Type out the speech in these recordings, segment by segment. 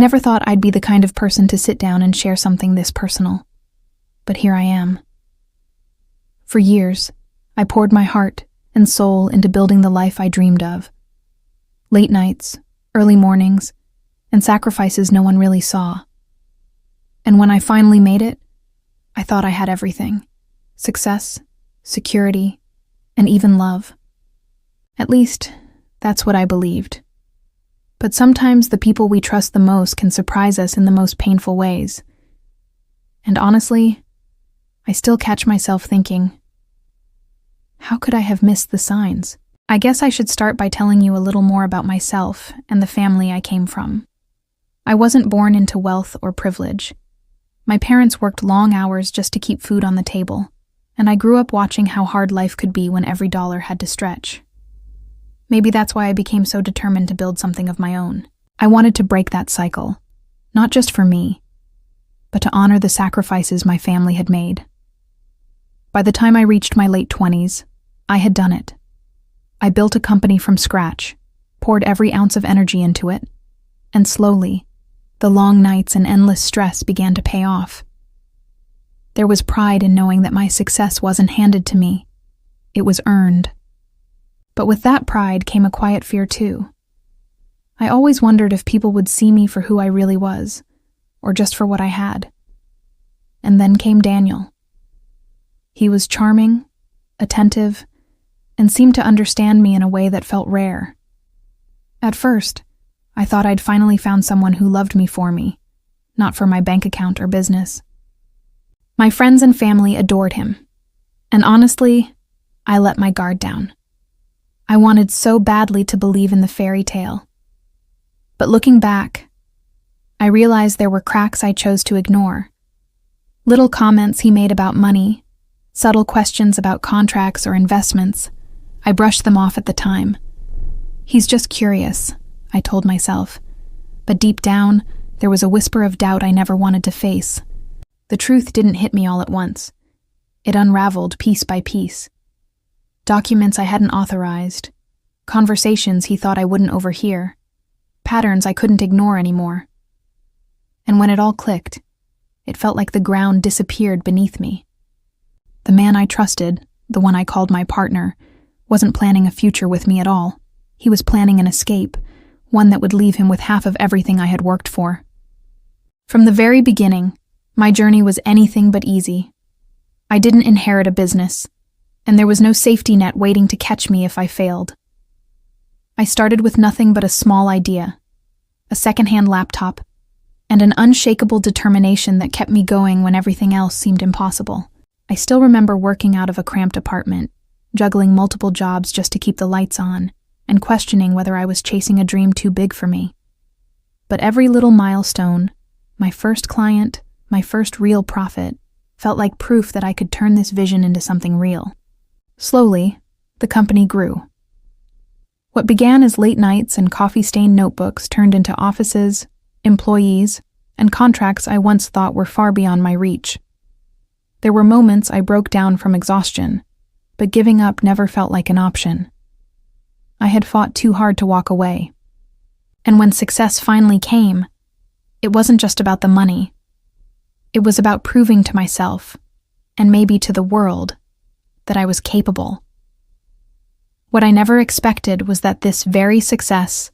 never thought I'd be the kind of person to sit down and share something this personal. But here I am. For years, I poured my heart and soul into building the life I dreamed of. Late nights, early mornings, and sacrifices no one really saw. And when I finally made it, I thought I had everything: success, security, and even love. At least, that's what I believed. But sometimes the people we trust the most can surprise us in the most painful ways. And honestly, I still catch myself thinking, how could I have missed the signs? I guess I should start by telling you a little more about myself and the family I came from. I wasn't born into wealth or privilege. My parents worked long hours just to keep food on the table, and I grew up watching how hard life could be when every dollar had to stretch. Maybe that's why I became so determined to build something of my own. I wanted to break that cycle, not just for me, but to honor the sacrifices my family had made. By the time I reached my late 20s, I had done it. I built a company from scratch, poured every ounce of energy into it, and slowly, the long nights and endless stress began to pay off. There was pride in knowing that my success wasn't handed to me. It was earned. But with that pride came a quiet fear too. I always wondered if people would see me for who I really was, or just for what I had. And then came Daniel. He was charming, attentive, and seemed to understand me in a way that felt rare. At first, I thought I'd finally found someone who loved me for me, not for my bank account or business. My friends and family adored him, and honestly, I let my guard down. I wanted so badly to believe in the fairy tale. But looking back, I realized there were cracks I chose to ignore. Little comments he made about money, subtle questions about contracts or investments, I brushed them off at the time. He's just curious, I told myself. But deep down, there was a whisper of doubt I never wanted to face. The truth didn't hit me all at once. It unraveled piece by piece. Documents I hadn't authorized, conversations he thought I wouldn't overhear, patterns I couldn't ignore anymore. And when it all clicked, it felt like the ground disappeared beneath me. The man I trusted, the one I called my partner, wasn't planning a future with me at all. He was planning an escape, one that would leave him with half of everything I had worked for. From the very beginning, my journey was anything but easy. I didn't inherit a business, and there was no safety net waiting to catch me if I failed. I started with nothing but a small idea, a secondhand laptop, and an unshakable determination that kept me going when everything else seemed impossible. I still remember working out of a cramped apartment, juggling multiple jobs just to keep the lights on, and questioning whether I was chasing a dream too big for me. But every little milestone, my first client, my first real profit, felt like proof that I could turn this vision into something real. Slowly, the company grew. What began as late nights and coffee-stained notebooks turned into offices, employees, and contracts I once thought were far beyond my reach. There were moments I broke down from exhaustion, but giving up never felt like an option. I had fought too hard to walk away. And when success finally came, it wasn't just about the money. It was about proving to myself, and maybe to the world, that I was capable. What I never expected was that this very success,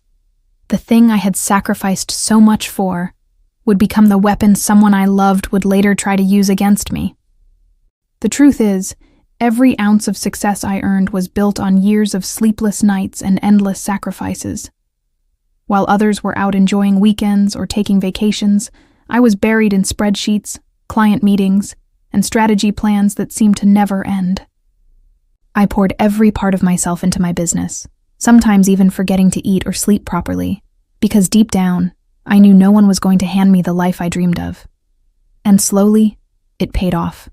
the thing I had sacrificed so much for, would become the weapon someone I loved would later try to use against me. The truth is, every ounce of success I earned was built on years of sleepless nights and endless sacrifices. While others were out enjoying weekends or taking vacations, I was buried in spreadsheets, client meetings, and strategy plans that seemed to never end. I poured every part of myself into my business, sometimes even forgetting to eat or sleep properly, because deep down, I knew no one was going to hand me the life I dreamed of. And slowly, it paid off.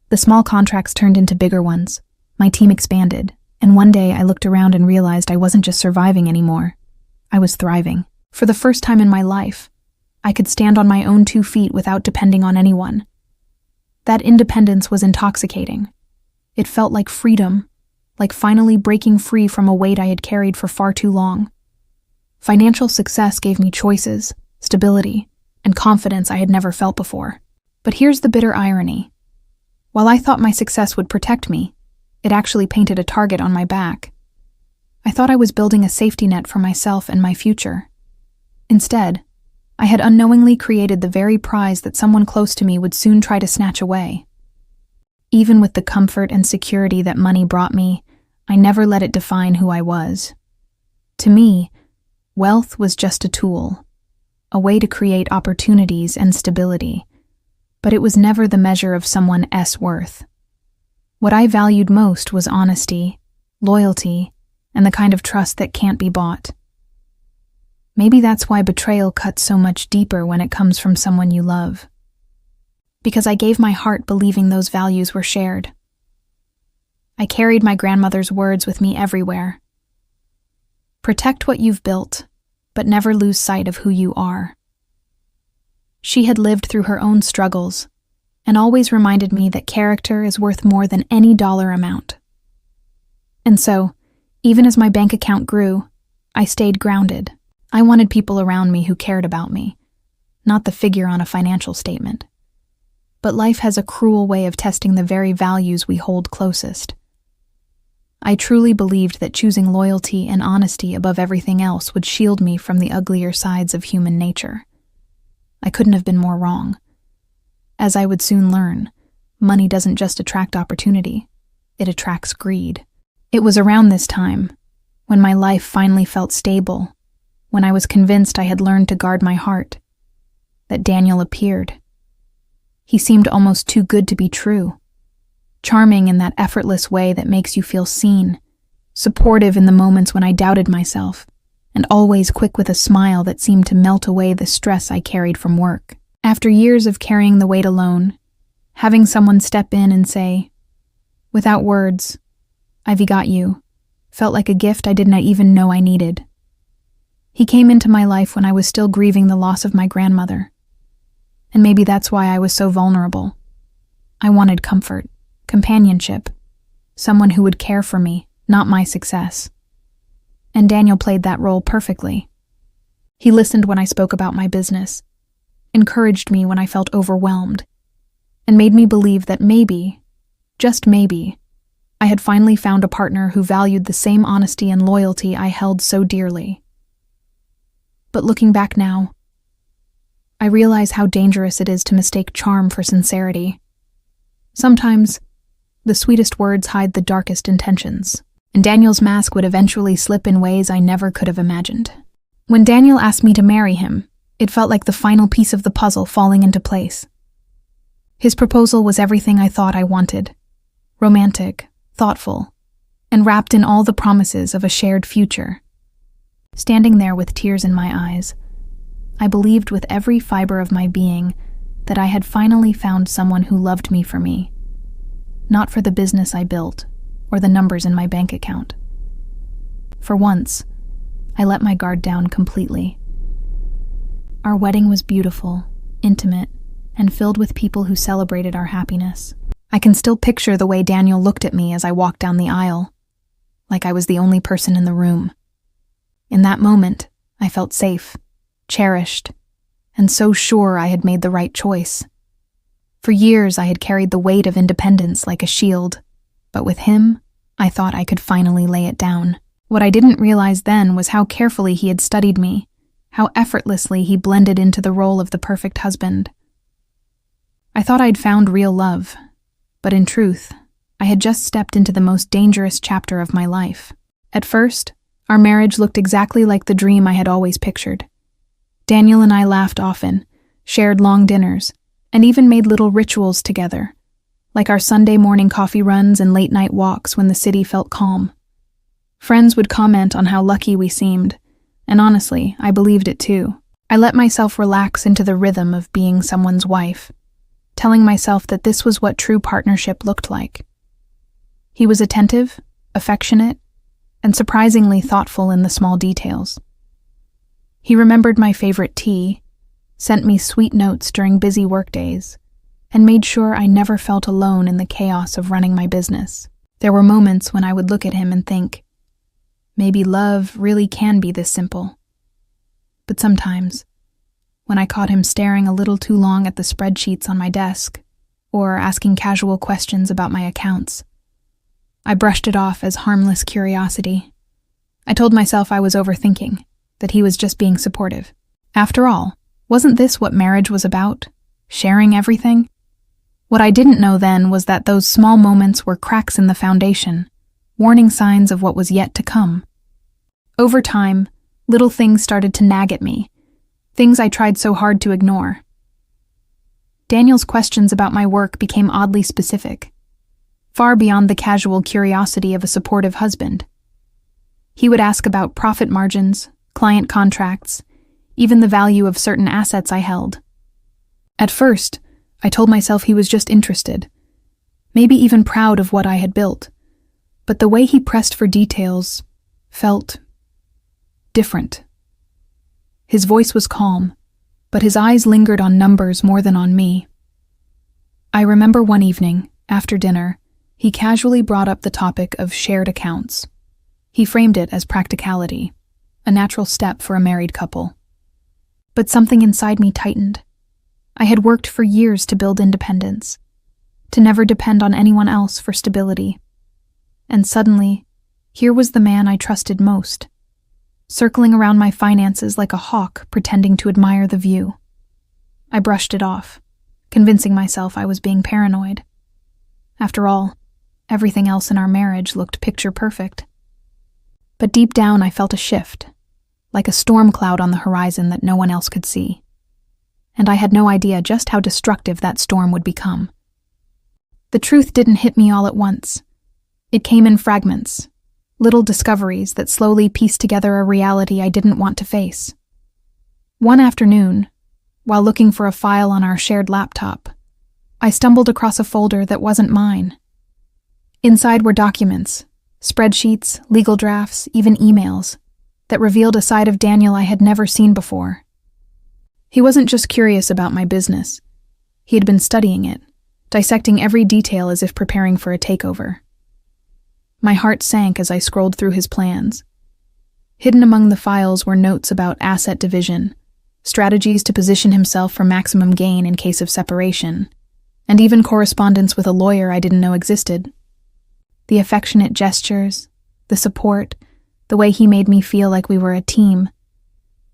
The small contracts turned into bigger ones, my team expanded, and one day I looked around and realized I wasn't just surviving anymore. I was thriving. For the first time in my life, I could stand on my own 2 feet without depending on anyone. That independence was intoxicating. It felt like freedom, like finally breaking free from a weight I had carried for far too long. Financial success gave me choices, stability, and confidence I had never felt before. But here's the bitter irony. While I thought my success would protect me, it actually painted a target on my back. I thought I was building a safety net for myself and my future. Instead, I had unknowingly created the very prize that someone close to me would soon try to snatch away. Even with the comfort and security that money brought me, I never let it define who I was. To me, wealth was just a tool, a way to create opportunities and stability, but it was never the measure of someone's worth. What I valued most was honesty, loyalty, and the kind of trust that can't be bought. Maybe that's why betrayal cuts so much deeper when it comes from someone you love. Because I gave my heart believing those values were shared. I carried my grandmother's words with me everywhere. Protect what you've built, but never lose sight of who you are. She had lived through her own struggles and always reminded me that character is worth more than any dollar amount. And so, even as my bank account grew, I stayed grounded. I wanted people around me who cared about me, not the figure on a financial statement. But life has a cruel way of testing the very values we hold closest. I truly believed that choosing loyalty and honesty above everything else would shield me from the uglier sides of human nature. I couldn't have been more wrong. As I would soon learn, money doesn't just attract opportunity, it attracts greed. It was around this time, when my life finally felt stable, when I was convinced I had learned to guard my heart, that Daniel appeared. He seemed almost too good to be true. Charming in that effortless way that makes you feel seen, supportive in the moments when I doubted myself, and always quick with a smile that seemed to melt away the stress I carried from work. After years of carrying the weight alone, having someone step in and say, without words, "Ivy got you," felt like a gift I didn't even know I needed. He came into my life when I was still grieving the loss of my grandmother. And maybe that's why I was so vulnerable. I wanted comfort, companionship, someone who would care for me, not my success. And Daniel played that role perfectly. He listened when I spoke about my business, encouraged me when I felt overwhelmed, and made me believe that maybe, just maybe, I had finally found a partner who valued the same honesty and loyalty I held so dearly. But looking back now, I realize how dangerous it is to mistake charm for sincerity. Sometimes, the sweetest words hide the darkest intentions, and Daniel's mask would eventually slip in ways I never could have imagined. When Daniel asked me to marry him, it felt like the final piece of the puzzle falling into place. His proposal was everything I thought I wanted: romantic, thoughtful, and wrapped in all the promises of a shared future. Standing there with tears in my eyes, I believed with every fiber of my being that I had finally found someone who loved me for me, not for the business I built or the numbers in my bank account. For once, I let my guard down completely. Our wedding was beautiful, intimate, and filled with people who celebrated our happiness. I can still picture the way Daniel looked at me as I walked down the aisle, like I was the only person in the room. In that moment, I felt safe, cherished, and so sure I had made the right choice. For years I had carried the weight of independence like a shield, but with him, I thought I could finally lay it down. What I didn't realize then was how carefully he had studied me, how effortlessly he blended into the role of the perfect husband. I thought I'd found real love, but in truth, I had just stepped into the most dangerous chapter of my life. At first, our marriage looked exactly like the dream I had always pictured. Daniel and I laughed often, shared long dinners, and even made little rituals together, like our Sunday morning coffee runs and late-night walks when the city felt calm. Friends would comment on how lucky we seemed, and honestly, I believed it too. I let myself relax into the rhythm of being someone's wife, telling myself that this was what true partnership looked like. He was attentive, affectionate, and surprisingly thoughtful in the small details. He remembered my favorite tea, sent me sweet notes during busy workdays, and made sure I never felt alone in the chaos of running my business. There were moments when I would look at him and think, maybe love really can be this simple. But sometimes, when I caught him staring a little too long at the spreadsheets on my desk, or asking casual questions about my accounts. I brushed it off as harmless curiosity. I told myself I was overthinking, that he was just being supportive. After all, wasn't this what marriage was about? Sharing everything? What I didn't know then was that those small moments were cracks in the foundation, warning signs of what was yet to come. Over time, little things started to nag at me, things I tried so hard to ignore. Daniel's questions about my work became oddly specific, far beyond the casual curiosity of a supportive husband. He would ask about profit margins, client contracts, even the value of certain assets I held. At first, I told myself he was just interested, maybe even proud of what I had built, but the way he pressed for details felt different. His voice was calm, but his eyes lingered on numbers more than on me. I remember one evening, after dinner, he casually brought up the topic of shared accounts. He framed it as practicality, a natural step for a married couple. But something inside me tightened. I had worked for years to build independence, to never depend on anyone else for stability. And suddenly, here was the man I trusted most, circling around my finances like a hawk pretending to admire the view. I brushed it off, convincing myself I was being paranoid. After all, everything else in our marriage looked picture perfect. But deep down I felt a shift, like a storm cloud on the horizon that no one else could see. And I had no idea just how destructive that storm would become. The truth didn't hit me all at once. It came in fragments, little discoveries that slowly pieced together a reality I didn't want to face. One afternoon, while looking for a file on our shared laptop, I stumbled across a folder that wasn't mine. Inside were documents, spreadsheets, legal drafts, even emails, that revealed a side of Daniel I had never seen before. He wasn't just curious about my business. He had been studying it, dissecting every detail as if preparing for a takeover. My heart sank as I scrolled through his plans. Hidden among the files were notes about asset division, strategies to position himself for maximum gain in case of separation, and even correspondence with a lawyer I didn't know existed. The affectionate gestures, the support, the way he made me feel like we were a team,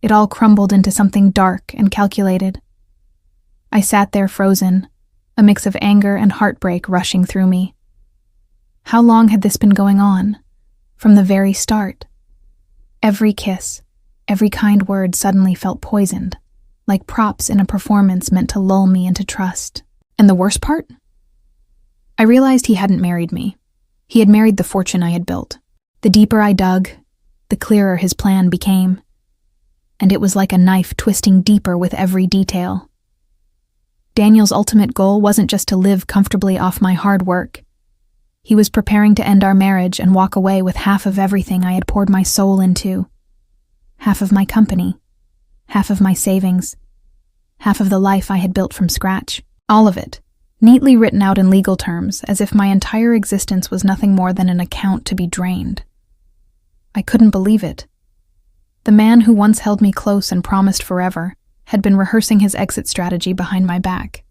it all crumbled into something dark and calculated. I sat there frozen, a mix of anger and heartbreak rushing through me. How long had this been going on? From the very start. Every kiss, every kind word suddenly felt poisoned, like props in a performance meant to lull me into trust. And the worst part? I realized he hadn't married me. He had married the fortune I had built. The deeper I dug, the clearer his plan became. And it was like a knife twisting deeper with every detail. Daniel's ultimate goal wasn't just to live comfortably off my hard work. He was preparing to end our marriage and walk away with half of everything I had poured my soul into. Half of my company, half of my savings, half of the life I had built from scratch. All of it, neatly written out in legal terms, as if my entire existence was nothing more than an account to be drained. I couldn't believe it. The man who once held me close and promised forever had been rehearsing his exit strategy behind my back.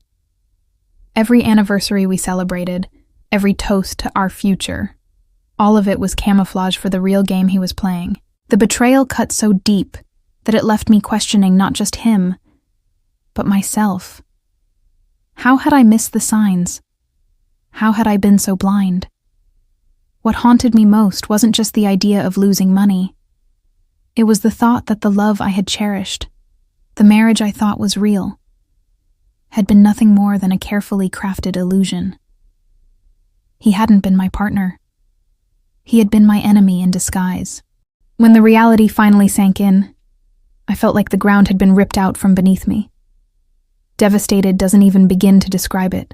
Every anniversary we celebrated, every toast to our future, all of it was camouflage for the real game he was playing. The betrayal cut so deep that it left me questioning not just him, but myself. How had I missed the signs? How had I been so blind? What haunted me most wasn't just the idea of losing money. It was the thought that the love I had cherished, the marriage I thought was real, had been nothing more than a carefully crafted illusion. He hadn't been my partner. He had been my enemy in disguise. When the reality finally sank in, I felt like the ground had been ripped out from beneath me. Devastated doesn't even begin to describe it.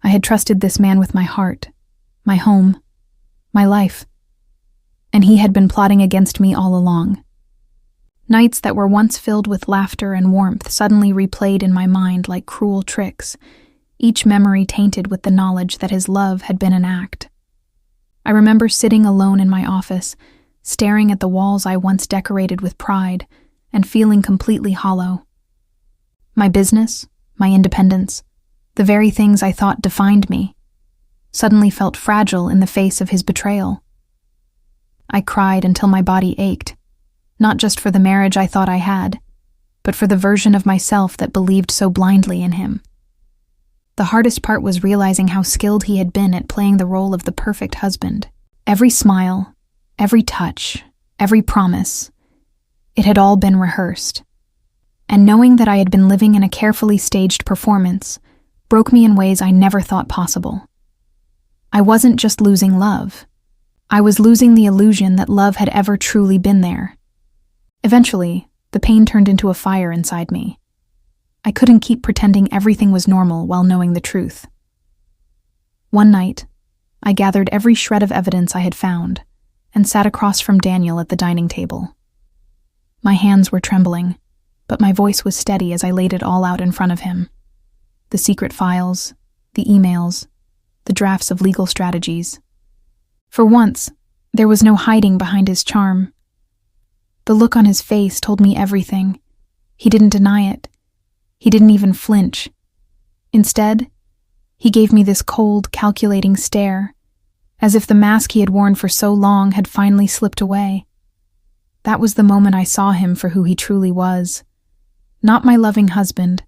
I had trusted this man with my heart, my home, my life, and he had been plotting against me all along. Nights that were once filled with laughter and warmth suddenly replayed in my mind like cruel tricks, each memory tainted with the knowledge that his love had been an act. I remember sitting alone in my office, staring at the walls I once decorated with pride, and feeling completely hollow. My business, my independence, the very things I thought defined me, suddenly felt fragile in the face of his betrayal. I cried until my body ached, not just for the marriage I thought I had, but for the version of myself that believed so blindly in him. The hardest part was realizing how skilled he had been at playing the role of the perfect husband. Every smile, every touch, every promise, it had all been rehearsed. And knowing that I had been living in a carefully staged performance broke me in ways I never thought possible. I wasn't just losing love. I was losing the illusion that love had ever truly been there. Eventually, the pain turned into a fire inside me. I couldn't keep pretending everything was normal while knowing the truth. One night, I gathered every shred of evidence I had found and sat across from Daniel at the dining table. My hands were trembling, but my voice was steady as I laid it all out in front of him. The secret files, the emails, the drafts of legal strategies. For once, there was no hiding behind his charm. The look on his face told me everything. He didn't deny it. He didn't even flinch. Instead, he gave me this cold, calculating stare, as if the mask he had worn for so long had finally slipped away. That was the moment I saw him for who he truly was. Not my loving husband,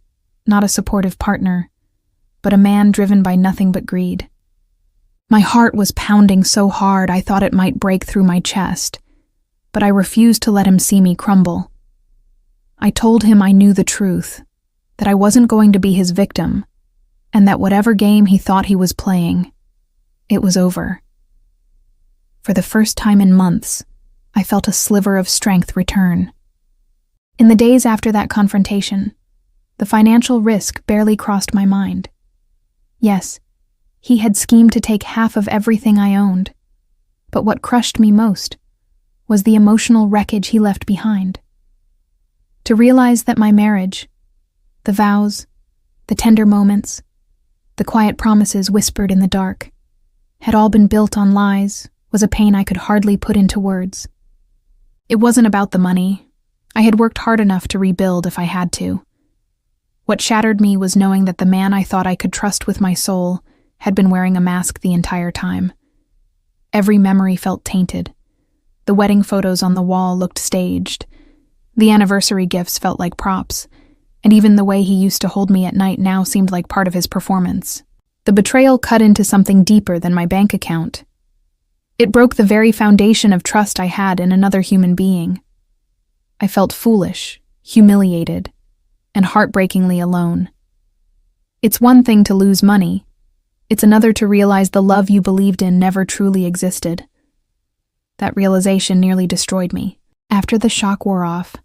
not a supportive partner, but a man driven by nothing but greed. My heart was pounding so hard I thought it might break through my chest, but I refused to let him see me crumble. I told him I knew the truth, that I wasn't going to be his victim, and that whatever game he thought he was playing, it was over. For the first time in months, I felt a sliver of strength return. In the days after that confrontation, the financial risk barely crossed my mind. Yes, he had schemed to take half of everything I owned, but what crushed me most was the emotional wreckage he left behind. To realize that my marriage, the vows, the tender moments, the quiet promises whispered in the dark, had all been built on lies was a pain I could hardly put into words. It wasn't about the money. I had worked hard enough to rebuild if I had to. What shattered me was knowing that the man I thought I could trust with my soul had been wearing a mask the entire time. Every memory felt tainted. The wedding photos on the wall looked staged. The anniversary gifts felt like props, and even the way he used to hold me at night now seemed like part of his performance. The betrayal cut into something deeper than my bank account. It broke the very foundation of trust I had in another human being. I felt foolish, humiliated, and heartbreakingly alone. It's one thing to lose money. It's another to realize the love you believed in never truly existed. That realization nearly destroyed me. After the shock wore off,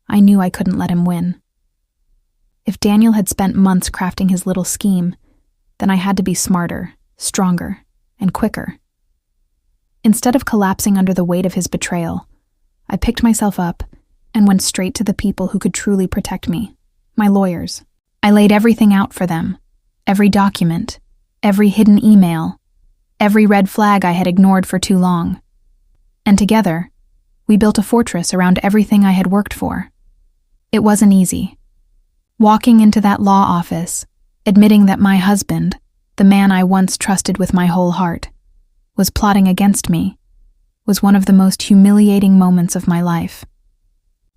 I knew I couldn't let him win. If Daniel had spent months crafting his little scheme, then I had to be smarter, stronger, and quicker. Instead of collapsing under the weight of his betrayal, I picked myself up and went straight to the people who could truly protect me, my lawyers. I laid everything out for them, every document, every hidden email, every red flag I had ignored for too long. And together, we built a fortress around everything I had worked for. It wasn't easy. Walking into that law office, admitting that my husband, the man I once trusted with my whole heart, was plotting against me, was one of the most humiliating moments of my life.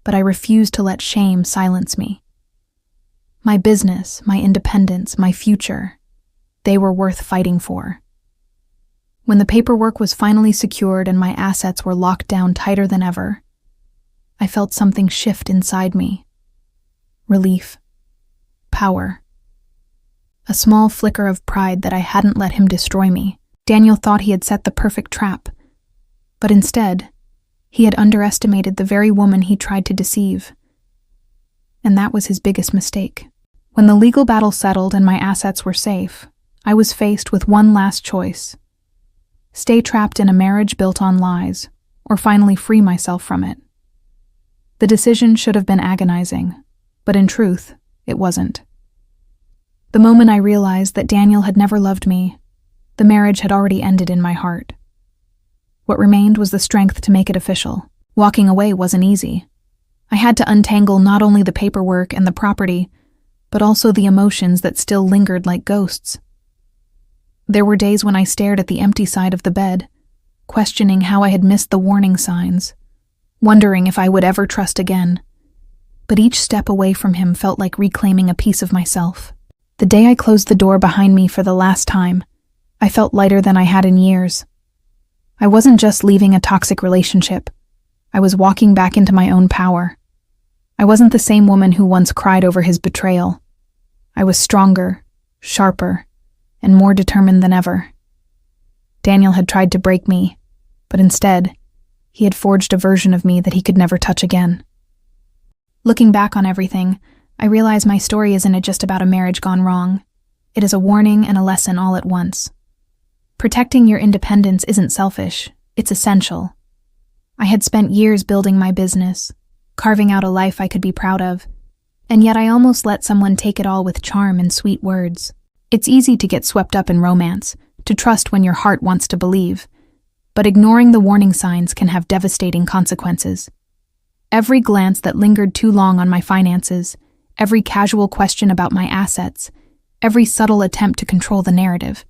But I refused to let shame silence me. My business, my independence, my future, they were worth fighting for. When the paperwork was finally secured and my assets were locked down tighter than ever, I felt something shift inside me. Relief. Power. A small flicker of pride that I hadn't let him destroy me. Daniel thought he had set the perfect trap, but instead, he had underestimated the very woman he tried to deceive. And that was his biggest mistake. When the legal battle settled and my assets were safe, I was faced with one last choice: stay trapped in a marriage built on lies, or finally free myself from it. The decision should have been agonizing, but in truth, it wasn't. The moment I realized that Daniel had never loved me, the marriage had already ended in my heart. What remained was the strength to make it official. Walking away wasn't easy. I had to untangle not only the paperwork and the property, but also the emotions that still lingered like ghosts. There were days when I stared at the empty side of the bed, questioning how I had missed the warning signs, wondering if I would ever trust again. But each step away from him felt like reclaiming a piece of myself. The day I closed the door behind me for the last time, I felt lighter than I had in years. I wasn't just leaving a toxic relationship. I was walking back into my own power. I wasn't the same woman who once cried over his betrayal. I was stronger, sharper, and more determined than ever. Daniel had tried to break me, but instead, he had forged a version of me that he could never touch again. Looking back on everything, I realize my story isn't just about a marriage gone wrong. It is a warning and a lesson all at once. Protecting your independence isn't selfish, it's essential. I had spent years building my business, carving out a life I could be proud of, and yet I almost let someone take it all with charm and sweet words. It's easy to get swept up in romance, to trust when your heart wants to believe, but ignoring the warning signs can have devastating consequences. Every glance that lingered too long on my finances, every casual question about my assets, every subtle attempt to control the narrative,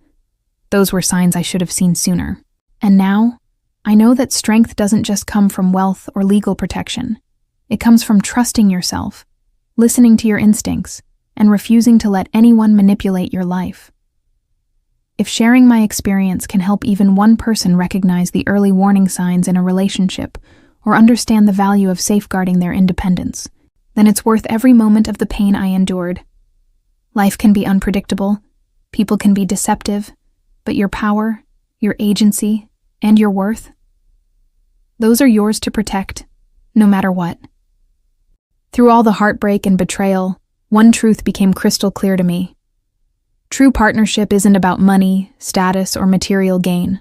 those were signs I should have seen sooner. And now, I know that strength doesn't just come from wealth or legal protection. It comes from trusting yourself, listening to your instincts, and refusing to let anyone manipulate your life. If sharing my experience can help even one person recognize the early warning signs in a relationship or understand the value of safeguarding their independence, then it's worth every moment of the pain I endured. Life can be unpredictable, people can be deceptive, but your power, your agency, and your worth, those are yours to protect, no matter what. Through all the heartbreak and betrayal, one truth became crystal clear to me. True partnership isn't about money, status, or material gain.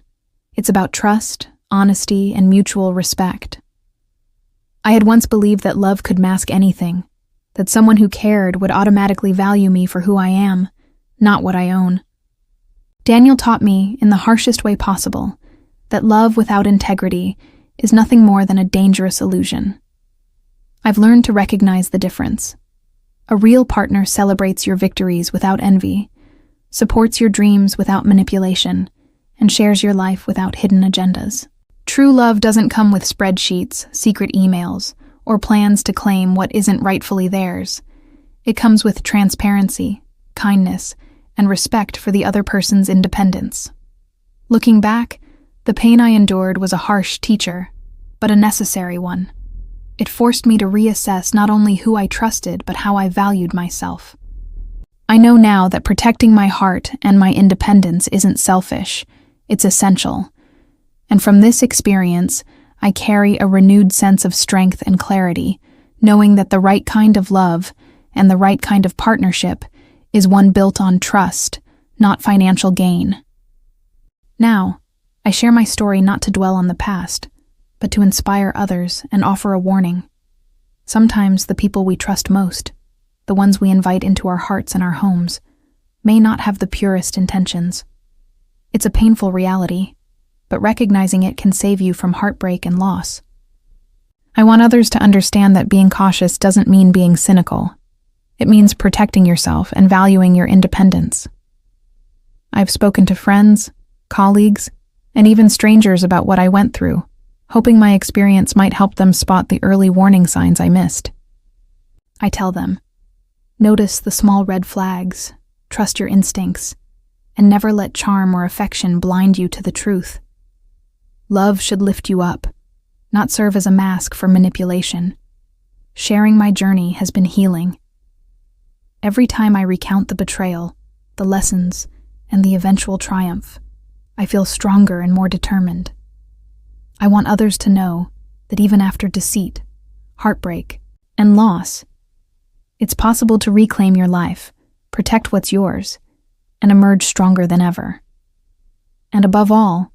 It's about trust, honesty, and mutual respect. I had once believed that love could mask anything, that someone who cared would automatically value me for who I am, not what I own. Daniel taught me, in the harshest way possible, that love without integrity is nothing more than a dangerous illusion. I've learned to recognize the difference. A real partner celebrates your victories without envy, supports your dreams without manipulation, and shares your life without hidden agendas. True love doesn't come with spreadsheets, secret emails, or plans to claim what isn't rightfully theirs. It comes with transparency, kindness, and respect for the other person's independence. Looking back, the pain I endured was a harsh teacher, but a necessary one. It forced me to reassess not only who I trusted, but how I valued myself. I know now that protecting my heart and my independence isn't selfish, it's essential. And from this experience, I carry a renewed sense of strength and clarity, knowing that the right kind of love and the right kind of partnership is one built on trust, not financial gain. Now, I share my story not to dwell on the past, but to inspire others and offer a warning. Sometimes the people we trust most, the ones we invite into our hearts and our homes, may not have the purest intentions. It's a painful reality, but recognizing it can save you from heartbreak and loss. I want others to understand that being cautious doesn't mean being cynical. It means protecting yourself and valuing your independence. I've spoken to friends, colleagues, and even strangers about what I went through, hoping my experience might help them spot the early warning signs I missed. I tell them, notice the small red flags, trust your instincts, and never let charm or affection blind you to the truth. Love should lift you up, not serve as a mask for manipulation. Sharing my journey has been healing. Every time I recount the betrayal, the lessons, and the eventual triumph, I feel stronger and more determined. I want others to know that even after deceit, heartbreak, and loss, it's possible to reclaim your life, protect what's yours, and emerge stronger than ever. And above all,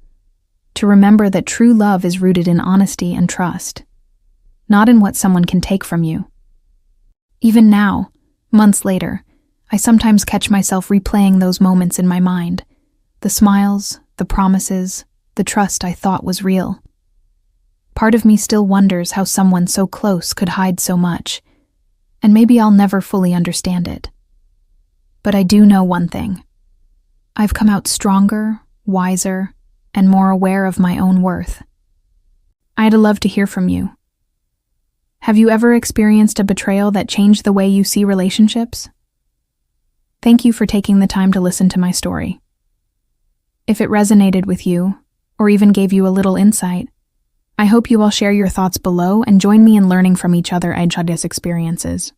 to remember that true love is rooted in honesty and trust, not in what someone can take from you. Even now, months later, I sometimes catch myself replaying those moments in my mind, the smiles, the promises, the trust I thought was real. Part of me still wonders how someone so close could hide so much, and maybe I'll never fully understand it. But I do know one thing. I've come out stronger, wiser, and more aware of my own worth. I'd love to hear from you. Have you ever experienced a betrayal that changed the way you see relationships? Thank you for taking the time to listen to my story. If it resonated with you, or even gave you a little insight, I hope you all share your thoughts below and join me in learning from each other and each other's experiences.